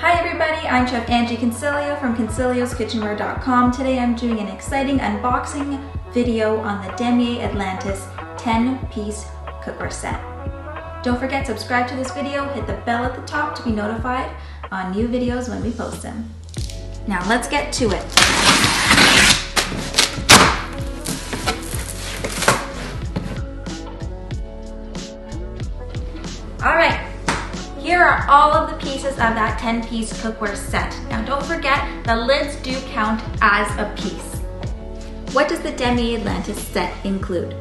Hi everybody, I'm Chef Angie Consiglio from Consiglioskitchenware.com. Today I'm doing an exciting unboxing video on the Demeyre Atlantis 10-piece cookware set. Don't forget, subscribe to this video, hit the bell at the top to be notified on new videos when we post them. Now let's get to it. Alright, here are all of the pieces of that 10-piece cookware set. Now don't forget, the lids do count as a piece. What does the Demeyre Atlantis set include?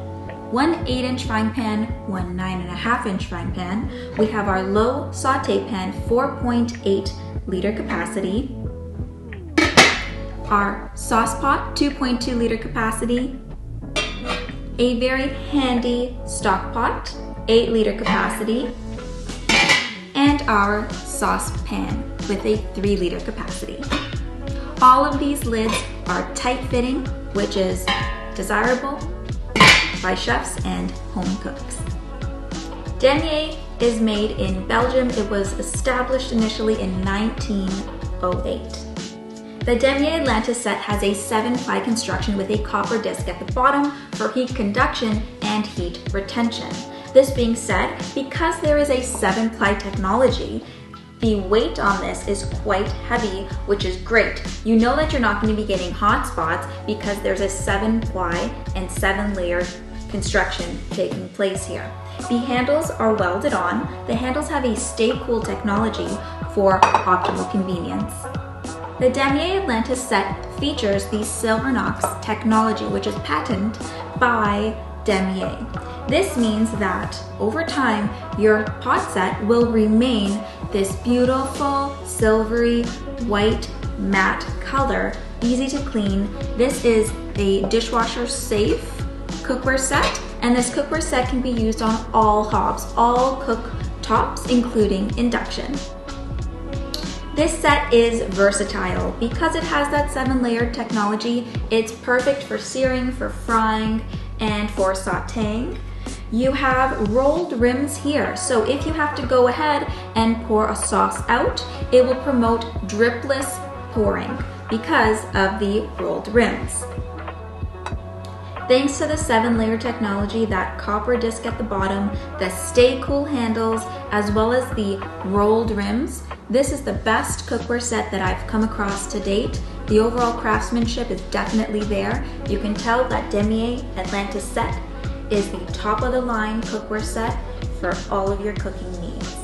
One 8-inch frying pan, one 9.5-inch frying pan. We have our low saute pan, 4.8 liter capacity. Our sauce pot, 2.2 liter capacity. A very handy stock pot, 8 liter capacity. And our sauce pan with a 3 liter capacity. All of these lids are tight fitting, which is desirable by chefs and home cooks. Demeyere is made in Belgium. It was established initially in 1908. The Demeyre Atlantis set has a 7-ply construction with a copper disc at the bottom for heat conduction and heat retention. This being said, because there is a 7-ply technology, the weight on this is quite heavy, which is great. You know that you're not going to be getting hot spots because there's a 7-ply and 7-layer construction taking place here. The handles are welded on. The handles have a stay cool technology for optimal convenience. The Demeyre Atlantis set features the Silvinox technology, which is patented by Demeyere. This means that over time, your pot set will remain this beautiful, silvery, white, matte color, easy to clean. This is a dishwasher safe cookware set, and this cookware set can be used on all hobs, all cooktops, including induction. This set is versatile. Because it has that 7-layer technology, it's perfect for searing, for frying, and for sauteing. You have rolled rims here, so if you have to go ahead and pour a sauce out, it will promote dripless pouring because of the rolled rims. Thanks to the 7-layer technology, that copper disc at the bottom, the stay cool handles, as well as the rolled rims, this is the best cookware set that I've come across to date. The overall craftsmanship is definitely there. You can tell that Demeyre Atlantis set is the top of the line cookware set for all of your cooking needs.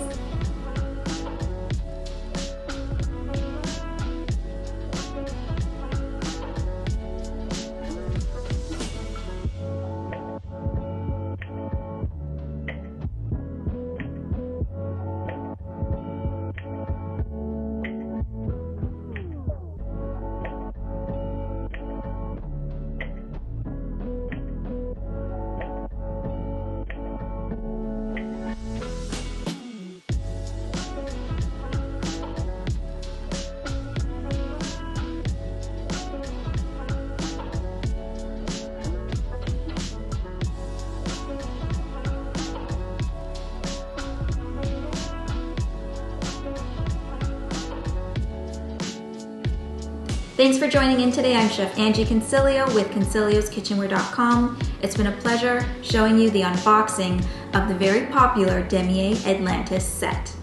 Thanks for joining in today. I'm Chef Angie Consiglio with Consiglioskitchenware.com. It's been a pleasure showing you the unboxing of the very popular Demeyre Atlantis set.